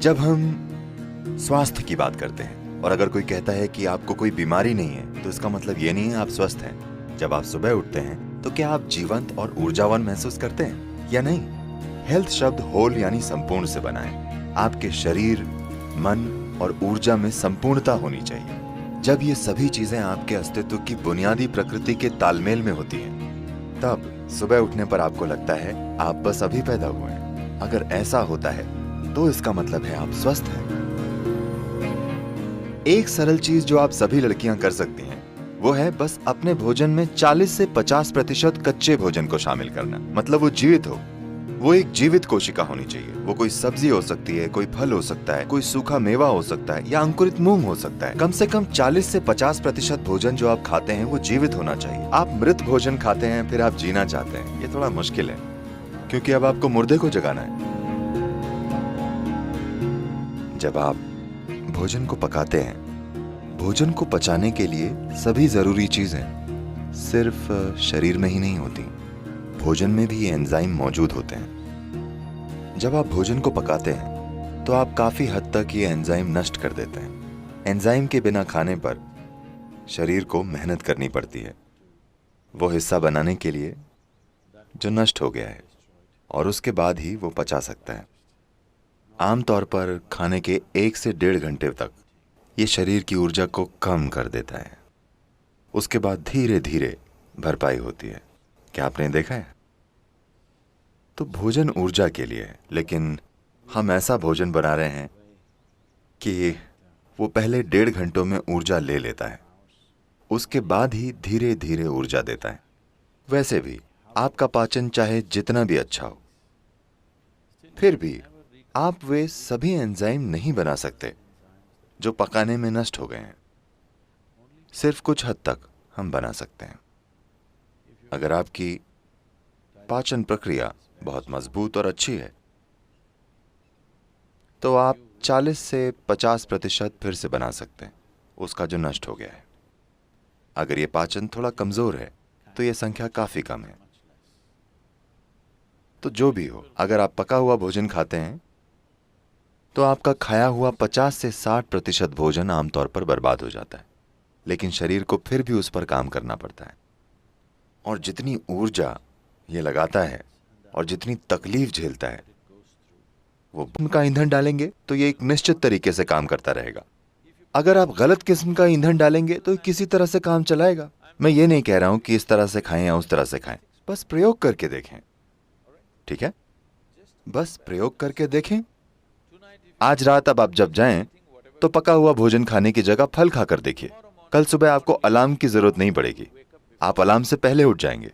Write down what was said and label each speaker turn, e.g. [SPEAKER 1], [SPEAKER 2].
[SPEAKER 1] जब हम स्वास्थ्य की बात करते हैं और अगर कोई कहता है कि आपको कोई बीमारी नहीं है, तो इसका मतलब ये नहीं है आप स्वस्थ हैं। जब आप सुबह उठते हैं तो क्या आप जीवंत और ऊर्जावान महसूस करते हैं या नहीं? हेल्थ शब्द होल यानी संपूर्ण से बना है। आपके शरीर, मन और ऊर्जा में संपूर्णता होनी चाहिए। जब ये सभी चीजें आपके अस्तित्व की बुनियादी प्रकृति के तालमेल में होती हैं, तब सुबह उठने पर आपको लगता है आप बस अभी पैदा हुए हैं। अगर ऐसा होता है तो इसका मतलब है आप स्वस्थ हैं। एक सरल चीज जो आप सभी लड़कियां कर सकती हैं वो है बस अपने भोजन में 40 से 50% कच्चे भोजन को शामिल करना। मतलब वो जीवित हो, वो एक जीवित कोशिका होनी चाहिए। वो कोई सब्जी हो सकती है, कोई फल हो सकता है, कोई सूखा मेवा हो सकता है या अंकुरित मूंग हो सकता है। कम से कम 40 से 50% भोजन जो आप खाते हैं वो जीवित होना चाहिए। आप मृत भोजन खाते हैं फिर आप जीना चाहते हैं, ये थोड़ा मुश्किल है, क्योंकि अब आपको मुर्दे को जगाना है। जब आप भोजन को पकाते हैं, भोजन को पचाने के लिए सभी जरूरी चीजें सिर्फ शरीर में ही नहीं होती, भोजन में भी ये एंजाइम मौजूद होते हैं। जब आप भोजन को पकाते हैं तो आप काफी हद तक ये एंजाइम नष्ट कर देते हैं। एंजाइम के बिना खाने पर शरीर को मेहनत करनी पड़ती है वो हिस्सा बनाने के लिए जो नष्ट हो गया है, और उसके बाद ही वो पचा सकता है। आमतौर पर खाने के 1 से 1.5 घंटे तक ये शरीर की ऊर्जा को कम कर देता है। उसके बाद धीरे धीरे भरपाई होती है। क्या आपने देखा है? तो भोजन ऊर्जा के लिए है, लेकिन हम ऐसा भोजन बना रहे हैं कि वो पहले 1.5 घंटों में ऊर्जा ले लेता है, उसके बाद ही धीरे धीरे ऊर्जा देता है। वैसे भी आपका पाचन चाहे जितना भी अच्छा हो, फिर भी आप वे सभी एंजाइम नहीं बना सकते जो पकाने में नष्ट हो गए हैं। सिर्फ कुछ हद तक हम बना सकते हैं। अगर आपकी पाचन प्रक्रिया बहुत मजबूत और अच्छी है तो आप 40 से 50% फिर से बना सकते हैं उसका जो नष्ट हो गया है। अगर ये पाचन थोड़ा कमजोर है तो ये संख्या काफी कम है। तो जो भी हो, अगर आप पका हुआ भोजन खाते हैं तो आपका खाया हुआ 50 से 60% भोजन आमतौर पर बर्बाद हो जाता है, लेकिन शरीर को फिर भी उस पर काम करना पड़ता है। और जितनी ऊर्जा ये लगाता है और जितनी तकलीफ झेलता है, वो उनका ईंधन डालेंगे तो ये एक निश्चित तरीके से काम करता रहेगा। अगर आप गलत किस्म का ईंधन डालेंगे तो किसी तरह से काम चलाएगा। मैं ये नहीं कह रहा हूं कि इस तरह से खाएं या उस तरह से खाएं, बस प्रयोग करके देखें। ठीक है, बस प्रयोग करके देखें। आज रात अब आप जब जाएं तो पका हुआ भोजन खाने की जगह फल खाकर देखिए। कल सुबह आपको अलार्म की जरूरत नहीं पड़ेगी, आप अलार्म से पहले उठ जाएंगे।